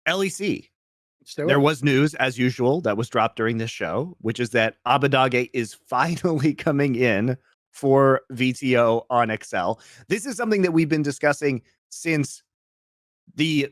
LEC. There was news, as usual, that was dropped during this show, which is that Abbedagge is finally coming in for Vetheo on Excel. This is something that we've been discussing since the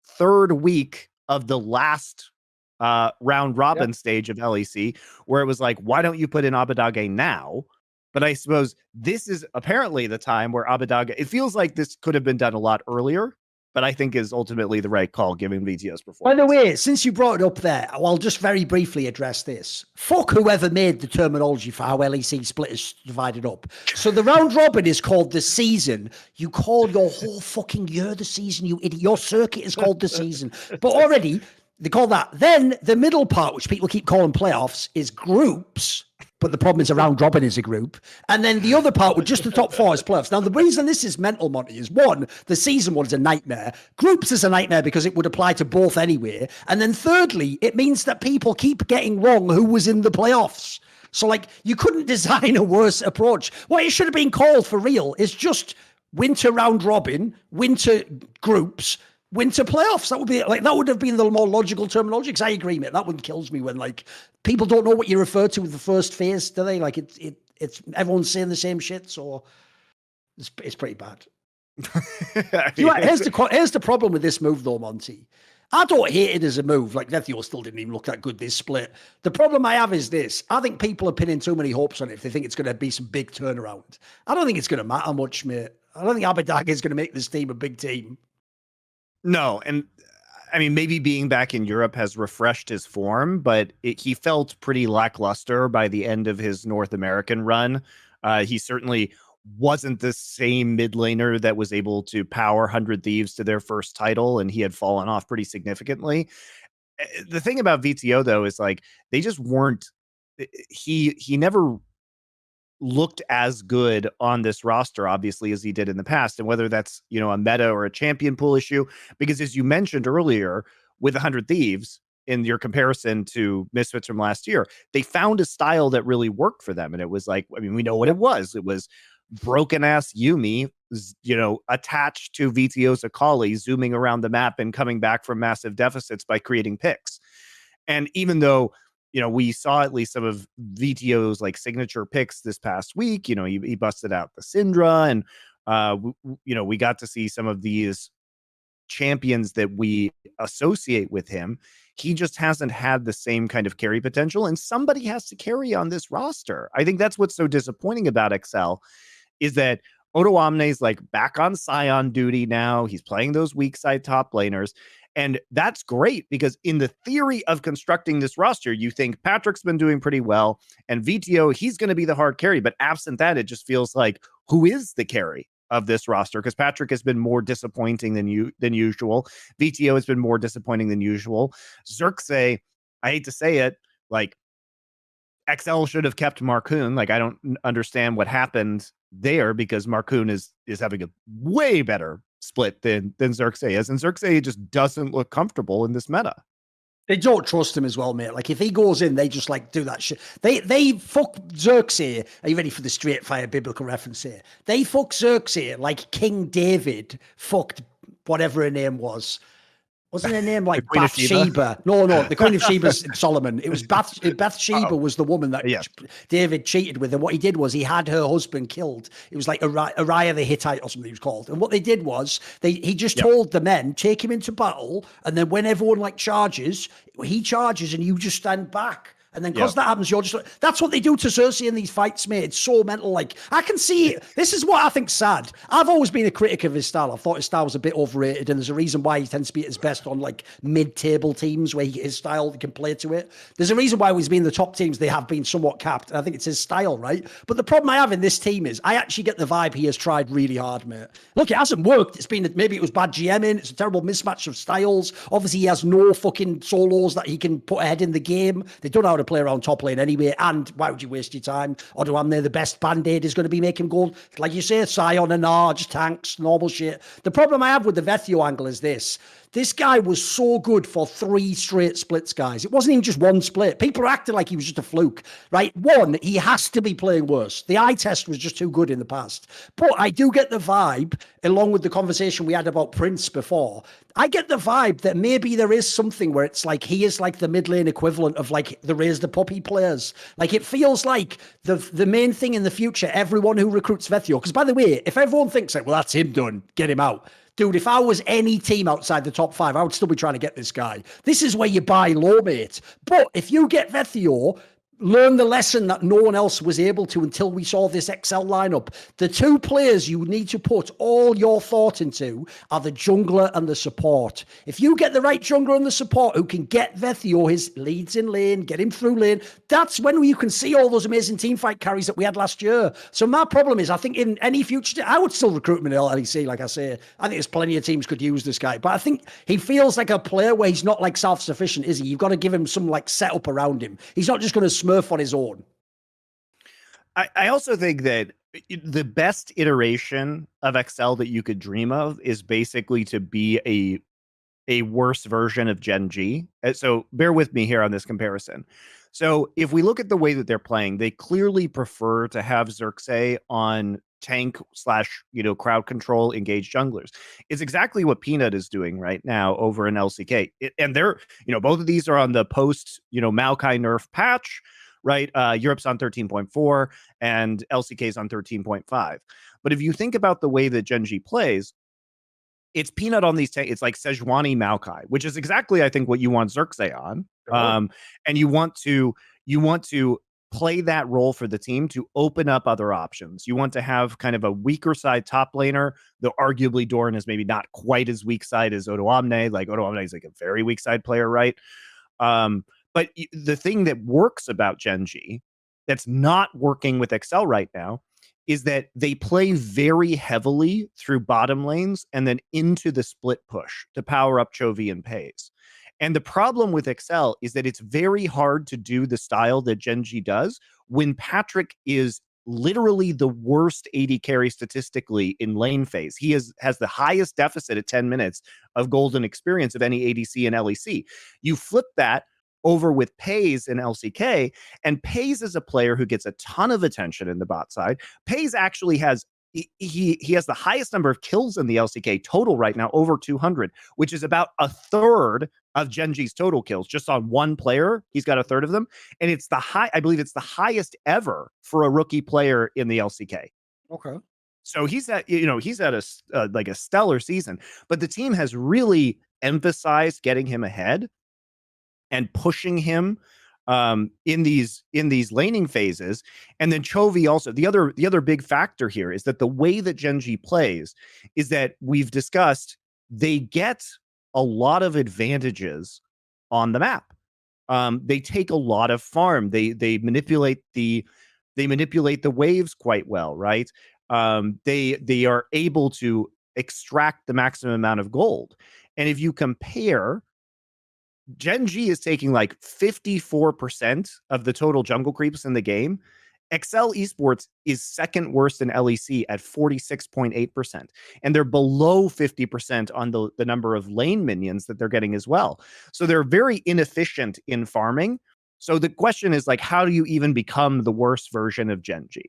third week of the last round robin stage of LEC, where it was like, why don't you put in Abbedagge now? But I suppose this is apparently the time where Abbedagge, it feels like this could have been done a lot earlier, but I think is ultimately the right call given Vetheo's performance. By the way, since you brought it up there, I'll just very briefly address this. Fuck whoever made the terminology for how LEC split is divided up. So the round robin is called the season. You call your whole fucking year the season, you idiot. Your circuit is called the season. But already, they call that. Then the middle part, which people keep calling playoffs, is groups. But the problem is a round robin is a group. And then the other part with just the top four is playoffs. Now, the reason this is mental, Monte, is one, the season one is a nightmare. Groups is a nightmare because it would apply to both anyway. And then thirdly, it means that people keep getting wrong who was in the playoffs. So, like, you couldn't design a worse approach. What it should have been called for real is just winter round robin, winter groups, winter playoffs. That would be like, that would have been the more logical terminology. Because I agree, mate. That one kills me when like people don't know what you refer to with the first phase, do they? Like it's everyone's saying the same shit, so it's pretty bad. Here's the problem with this move though, Monte. I don't hate it as a move. Like Vetheo still didn't even look that good this split. The problem I have is this. I think people are pinning too many hopes on it if they think it's going to be some big turnaround. I don't think it's going to matter much, mate. I don't think Abbedagge is going to make this team a big team. No, and I mean, maybe being back in Europe has refreshed his form, but he felt pretty lackluster by the end of his North American run. He certainly wasn't the same mid laner that was able to power 100 Thieves to their first title, and he had fallen off pretty significantly. The thing about Vetheo, though, is like they just weren't. He never looked as good on this roster, obviously, as he did in the past. And whether that's, you know, a meta or a champion pool issue, because as you mentioned earlier, with 100 Thieves, in your comparison to Misfits from last year, they found a style that really worked for them. And it was like, I mean, we know what it was. It was broken ass Yuumi, you know, attached to Vetheo's Akali, zooming around the map and coming back from massive deficits by creating picks. And even though, you know, we saw at least some of Vetheo's like signature picks this past week. You know, he busted out the Syndra, and you know, we got to see some of these champions that we associate with him. He just hasn't had the same kind of carry potential, and somebody has to carry on this roster. I think that's what's so disappointing about Excel, is that Odo Omne's like back on Scion duty now. He's playing those weak side top laners. And that's great because in the theory of constructing this roster, you think Patrick's been doing pretty well and Vetheo, he's going to be the hard carry. But absent that, it just feels like, who is the carry of this roster? Because Patrick has been more disappointing than usual. Vetheo has been more disappointing than usual. Xerxes, I hate to say it, like XL should have kept Marcoon. Like, I don't understand what happened there because Marcoon is having a way better split than Xerxes is, and Xerxes just doesn't look comfortable in this meta. They don't trust him as well, mate. Like if he goes in, they just like do that shit. They fuck Xerxes. Are you ready for the straight fire biblical reference here? They fuck Xerxes like King David fucked whatever her name was. Wasn't her name like Bathsheba? No, the Queen of Sheba's Solomon. It was Bathsheba was the woman that David cheated with. And what he did was he had her husband killed. It was like Uriah the Hittite or something he was called. And what they did was he just told the men, take him into battle. And then when everyone like charges, he charges and you just stand back. And then because that happens, you're just like, that's what they do to Cersei in these fights, mate. It's so mental. Like, I can see it. This is what I think's sad. I've always been a critic of his style. I thought his style was a bit overrated, and there's a reason why he tends to be at his best on like mid-table teams where his style can play to it. There's a reason why he's been in the top teams. They have been somewhat capped. And I think it's his style, right? But the problem I have in this team is I actually get the vibe he has tried really hard, mate. Look, it hasn't worked. It's been, maybe it was bad GMing. It's a terrible mismatch of styles. Obviously, he has no fucking solos that he can put ahead in the game. They don't know how to play around top lane anyway, and why would you waste your time? Odo Omne, the best band-aid is going to be making gold. Like you say, Scion and just tanks, normal shit. The problem I have with the Vetheo angle is this. This guy was so good for 3 straight splits, guys. It wasn't even just one split. People are acting like he was just a fluke, right? One, he has to be playing worse. The eye test was just too good in the past. But I do get the vibe, along with the conversation we had about Prince before, I get the vibe that maybe there is something where it's like he is like the mid lane equivalent of like the Raise the Puppy players. Like it feels like the main thing in the future, everyone who recruits Vetheo, because by the way, if everyone thinks like, well, that's him done, get him out. Dude, if I was any team outside the top 5, I would still be trying to get this guy. This is where you buy low, mate. But if you get Vetheo, learn the lesson that no one else was able to until we saw this XL lineup. The 2 players you need to put all your thought into are the jungler and the support. If you get the right jungler and the support who can get Vetheo his leads in lane, get him through lane, that's when you can see all those amazing teamfight carries that we had last year. So my problem is, I think in any future, I would still recruit him in LEC, like I say. I think there's plenty of teams could use this guy. But I think he feels like a player where he's not like self-sufficient, is he? You've got to give him some like setup around him. He's not just going to Smurf on his own. I also think that the best iteration of XL that you could dream of is basically to be a worse version of Gen.G. So bear with me here on this comparison. So if we look at the way that they're playing, they clearly prefer to have Xerxes on tank / crowd control engaged junglers. It's exactly what Peanut is doing right now over in LCK. And they're, both of these are on the post, Maokai nerf patch, right? Europe's on 13.4 and LCK's on 13.5. But if you think about the way that Gen.G plays, it's Peanut on these it's like Sejuani Maokai, which is exactly, I think, what you want Xerxes on. And you want to play that role for the team to open up other options. You want to have kind of a weaker side top laner, though arguably Doran is maybe not quite as weak side as Odoamne. Like Odoamne is like a very weak side player, right? But the thing that works about Gen.G that's not working with XL right now is that they play very heavily through bottom lanes and then into the split push to power up Chovy and Pays. And the problem with XL is that it's very hard to do the style that Gen.G does when Patrick is literally the worst AD carry statistically in lane phase. He has the highest deficit at 10 minutes of golden experience of any ADC and LEC. You flip that over with Pays in LCK, and Pays is a player who gets a ton of attention in the bot side. Pays actually has he has the highest number of kills in the LCK total right now, over 200, which is about a third of Gen.G's total kills. Just on one player, he's got a third of them, and it's I believe it's the highest ever for a rookie player in the LCK. Okay. So he's at a stellar season, but the team has really emphasized getting him ahead and pushing him in these laning phases. And then Chovy also, the other big factor here is that the way that Gen.G plays is that we've discussed they get a lot of advantages on the map. They take a lot of farm. They manipulate the waves quite well, right? They are able to extract the maximum amount of gold. And if you compare, Gen.G is taking like 54% of the total jungle creeps in the game. XL Esports is second worst in LEC at 46.8%. And they're below 50% on the number of lane minions that they're getting as well. So they're very inefficient in farming. So the question is, like, how do you even become the worst version of Gen.G?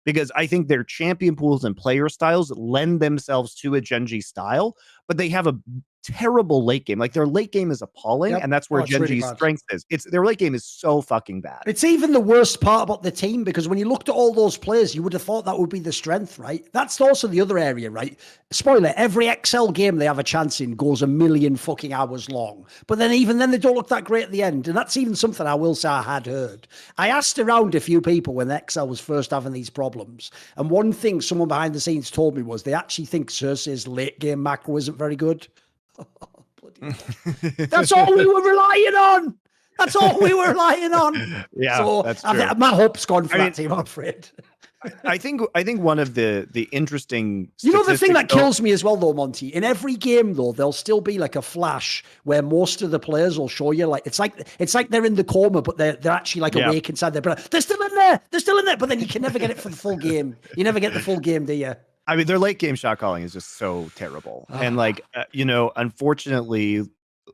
Because I think their champion pools and player styles lend themselves to a Gen.G style, but they have a terrible late game. Like, their late game is appalling, and that's where Gen.G's really strength is. Their late game is so fucking bad. It's even the worst part about the team, because when you looked at all those players, you would have thought that would be the strength, right? That's also the other area, right? Spoiler, every XL game they have a chance in goes a million fucking hours long. But then even then, they don't look that great at the end. And that's even something I will say I had heard. I asked around a few people when XL was first having these problems. And one thing someone behind the scenes told me was they actually think Cersei's late game macro isn't very good. Oh, bloody that's all we were relying on. That's all we were relying on. Yeah, so that's true. My hope's gone for that team, I'm afraid. I think one of the interesting, the thing that kills me as well, though, Monty, in every game, though, there'll still be like a flash where most of the players will show you, like, it's like they're in the coma, but they're actually like awake inside their brain. They're still in there. But then you can never get it for the full game. You never get the full game, do you? I mean, their late game shot calling is just so terrible. And like, unfortunately,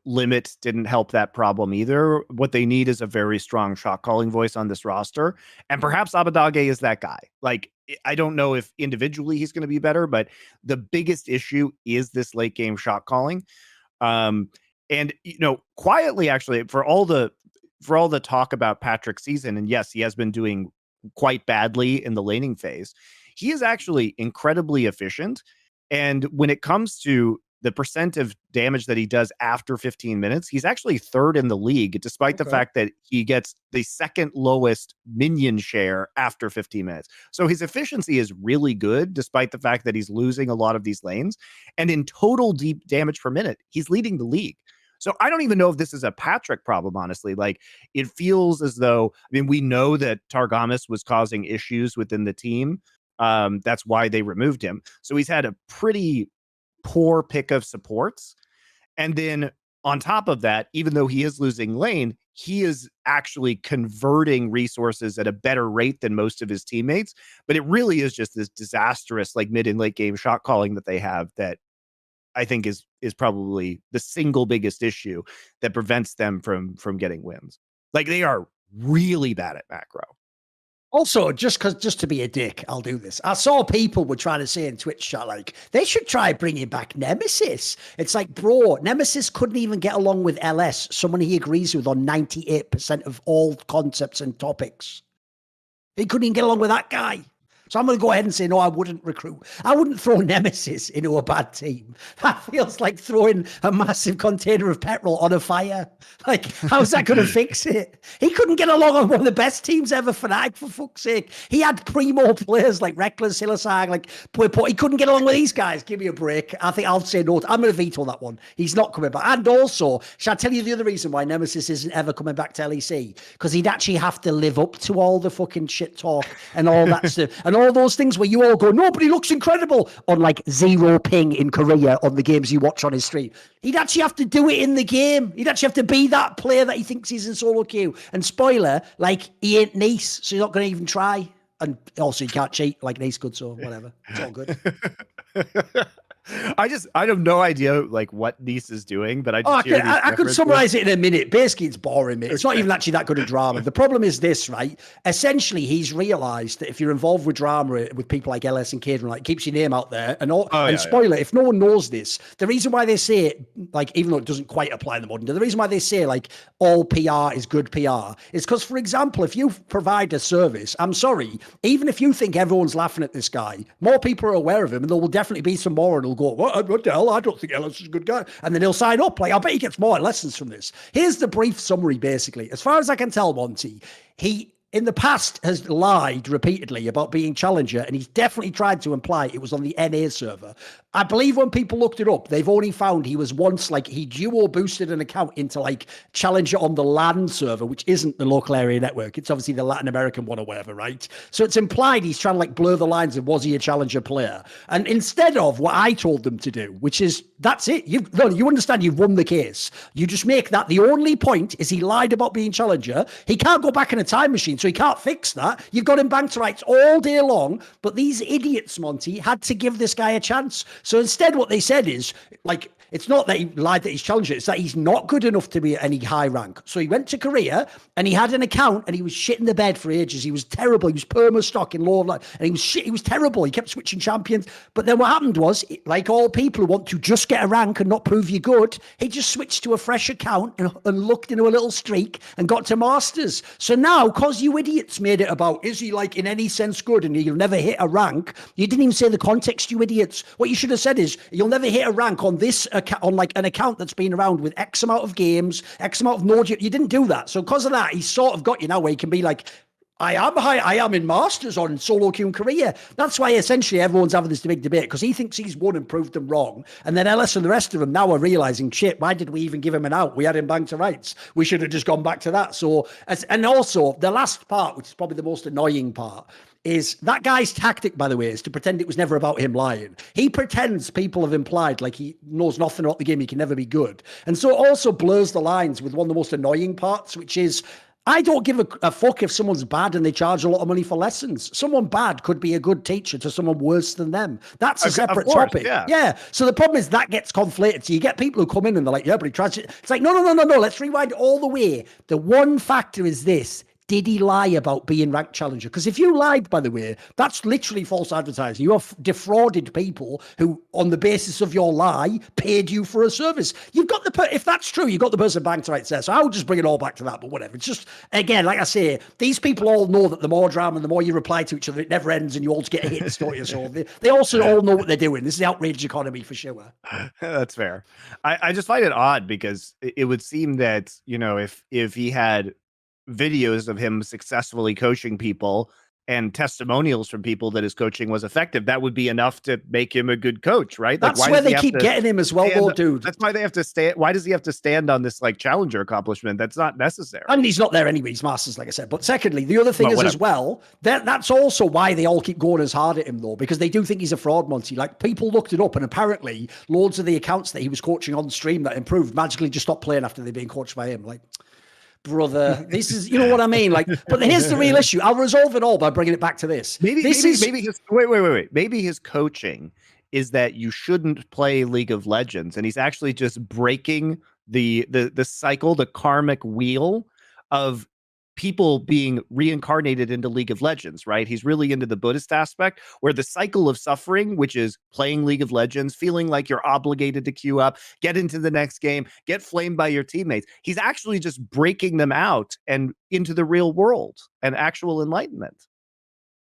Limit didn't help that problem either. What they need is a very strong shot calling voice on this roster. And perhaps Abbedagge is that guy. Like, I don't know if individually he's going to be better, but the biggest issue is this late game shot calling. And quietly, actually, for all the talk about Patrick's season, and yes, he has been doing quite badly in the laning phase, he is actually incredibly efficient. And when it comes to the percent of damage that he does after 15 minutes, he's actually third in the league, despite the fact that he gets the second lowest minion share after 15 minutes. So his efficiency is really good, despite the fact that he's losing a lot of these lanes. And in total deep damage per minute, he's leading the league. So I don't even know if this is a Patrick problem, honestly. Like, it feels as though, I mean, we know that Targamas was causing issues within the team. That's why they removed him. So he's had a pretty poor pick of supports. And then on top of that, even though he is losing lane, he is actually converting resources at a better rate than most of his teammates. But it really is just this disastrous, like, mid and late game shot calling that they have that I think is probably the single biggest issue that prevents them from getting wins. Like, they are really bad at macro. Also, just to be a dick, I'll do this. I saw people were trying to say in Twitch chat, like, they should try bringing back Nemesis. It's like, bro, Nemesis couldn't even get along with LS, someone he agrees with on 98% of all concepts and topics. He couldn't even get along with that guy. So I'm going to go ahead and say, no, I wouldn't recruit. I wouldn't throw Nemesis into a bad team. That feels like throwing a massive container of petrol on a fire. Like, how's that going to fix it? He couldn't get along on one of the best teams ever, Fnatic, for fuck's sake. He had primo players like Reckless, Hillsang, like, he couldn't get along with these guys. Give me a break. I think I'll say no. I'm going to veto that one. He's not coming back. And also, shall I tell you the other reason why Nemesis isn't ever coming back to LEC? Because he'd actually have to live up to all the fucking shit talk and all that stuff. And all those things where you all go, nobody looks incredible, on like 0 ping in Korea on the games you watch on his stream. He'd actually have to do it in the game. He'd actually have to be that player that he thinks he's in solo queue. And spoiler, like, he ain't nice, so he's not going to even try. And also, you can't cheat like Nice could, so whatever. It's all good. I have no idea like what Nice is doing, but I could summarize it in a minute. Basically, it's boring, mate. It's not even actually that good a drama. The problem is this, right? Essentially, he's realized that if you're involved with drama with people like LS and Caden, like, it keeps your name out there. And spoiler, if no one knows this, the reason why they say it, like, even though it doesn't quite apply in the modern day, the reason why they say like all PR is good PR is because, for example, if you provide a service, I'm sorry, even if you think everyone's laughing at this guy, more people are aware of him, and there will definitely be some more, and they'll go, what the hell? I don't think Ellis is a good guy. And then he'll sign up. Like, I bet he gets more lessons from this. Here's the brief summary, basically. As far as I can tell, Monte, he, in the past, has lied repeatedly about being challenger, and he's definitely tried to imply it was on the NA server. I believe when people looked it up, they've only found he was once, like, he duo boosted an account into, like, challenger on the LAN server, which isn't the local area network. It's obviously the Latin American one or whatever, right? So it's implied he's trying to, like, blur the lines of was he a challenger player? And instead of what I told them to do, which is, that's it. You understand you've won the case. You just make that the only point is he lied about being challenger. He can't go back in a time machine, so he can't fix that. You've got him banked rights all day long, but these idiots, Monte, had to give this guy a chance. So instead, what they said is, like, it's not that he lied that he's challenger, it's that he's not good enough to be at any high rank. So he went to Korea and he had an account and he was shit in the bed for ages. He was terrible. He was perma stock in low life and he was shit. He was terrible. He kept switching champions. But then what happened was, like all people who want to just get a rank and not prove you're good, he just switched to a fresh account and looked into a little streak and got to Masters. So now, because you idiots made it about, is he like in any sense good and he'll never hit a rank, you didn't even say the context, you idiots. What you should have said is, you'll never hit a rank on this on like an account that's been around with X amount of games, X amount of nodes. You didn't do that. So because of that, he's sort of got you now where he can be like, I am in Masters on solo queue in Korea. That's why essentially everyone's having this big debate, because he thinks he's won and proved them wrong. And then Ellis and the rest of them now are realizing, shit, why did we even give him an out? We had him banked to rights. We should have just gone back to that. So, and also the last part, which is probably the most annoying part, is that guy's tactic, by the way, is to pretend it was never about him lying. He pretends people have implied like he knows nothing about the game, he can never be good. And so it also blurs the lines with one of the most annoying parts, which is, I don't give a fuck if someone's bad and they charge a lot of money for lessons. Someone bad could be a good teacher to someone worse than them. That's a separate topic. Yeah. So the problem is that gets conflated. So you get people who come in and they're like, yeah, but he tries to. It's like, no. Let's rewind all the way. The one factor is this. Did he lie about being ranked challenger? Because if you lied, by the way, that's literally false advertising. You have defrauded people who, on the basis of your lie, paid you for a service. You've got if that's true, you've got the person banked right there. So I would just bring it all back to that, but whatever. It's just, again, like I say, these people all know that the more drama and the more you reply to each other, it never ends and you all just get hits, don't you? So they also all know what they're doing. This is the outrage economy for sure. That's fair. I just find it odd because it would seem that, if he had videos of him successfully coaching people and testimonials from people that his coaching was effective, that would be enough to make him a good coach, right? That's where they keep getting him as well, though, dude. That's why they have to stay. Why does he have to stand on this challenger accomplishment? That's not necessary. And he's not there anyway. He's Masters, like I said. But secondly, the other thing is as well, that's also why they all keep going as hard at him, though, because they do think he's a fraud, Monty. Like, people looked it up, and apparently loads of the accounts that he was coaching on stream that improved magically just stopped playing after they'd been coached by him. Like, brother, this is, you know what I mean? Like, but here's the real issue. I'll resolve it all by bringing it back to this. Maybe his coaching is that you shouldn't play League of Legends, and he's actually just breaking the cycle, the karmic wheel of people being reincarnated into League of Legends, right? He's really into the Buddhist aspect, where the cycle of suffering, which is playing League of Legends, feeling like you're obligated to queue up, get into the next game, get flamed by your teammates. He's actually just breaking them out and into the real world and actual enlightenment.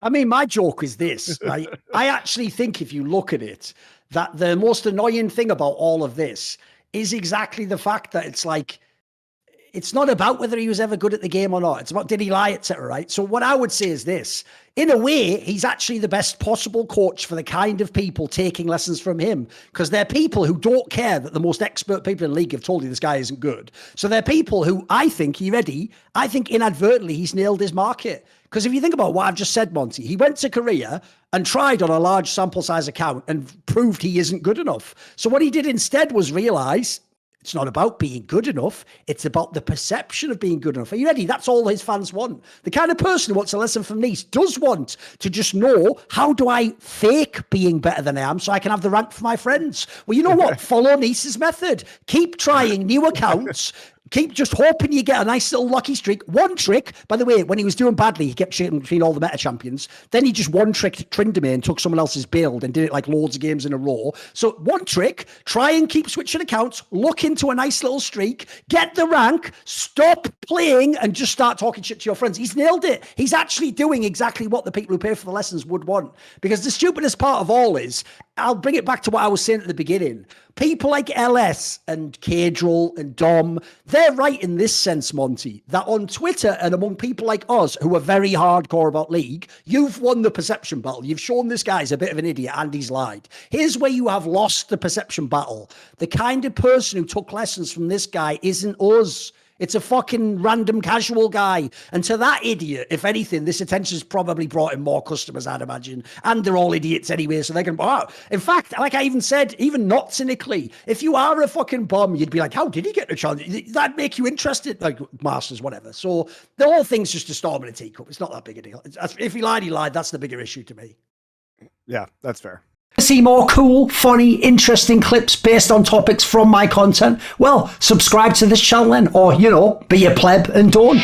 I mean, my joke is this, right? I actually think if you look at it, that the most annoying thing about all of this is exactly the fact that it's like, it's not about whether he was ever good at the game or not. It's about, did he lie, etc. Right? So what I would say is this. In a way, he's actually the best possible coach for the kind of people taking lessons from him, because they're people who don't care that the most expert people in the league have told you this guy isn't good. So they're people who I think inadvertently he's nailed his market. Because if you think about what I've just said, Monty, he went to Korea and tried on a large sample size account and proved he isn't good enough. So what he did instead was realize, it's not about being good enough. It's about the perception of being good enough. Are you ready? That's all his fans want. The kind of person who wants a lesson from Nice does want to just know, how do I fake being better than I am so I can have the rank for my friends? Well, you know what? Follow Nice's method. Keep trying new accounts. Keep just hoping you get a nice little lucky streak. One trick, by the way, when he was doing badly, he kept shooting between all the meta champions. Then he just one trick Trindamere and took someone else's build and did it like loads of games in a row. So one trick, try and keep switching accounts, look into a nice little streak, get the rank, stop playing and just start talking shit to your friends. He's nailed it. He's actually doing exactly what the people who pay for the lessons would want. Because the stupidest part of all is, I'll bring it back to what I was saying at the beginning. People like LS and Cadril and Dom, they're right in this sense, Monty, that on Twitter and among people like us who are very hardcore about League, you've won the perception battle. You've shown this guy's a bit of an idiot and he's lied. Here's where you have lost the perception battle. The kind of person who took lessons from this guy isn't us. It's a fucking random casual guy. And to that idiot, if anything, this attention's probably brought him more customers, I'd imagine. And they're all idiots anyway, so they can, wow. In fact, like I even said, even not cynically, if you are a fucking bum, you'd be like, how did he get the chance? That'd make you interested, like Masters, whatever. So the whole thing's just a storm in a teacup. It's not that big a deal. If he lied, he lied. That's the bigger issue to me. Yeah, that's fair. See more cool, funny, interesting clips based on topics from my content? Well, subscribe to this channel then, or, be a pleb and don't.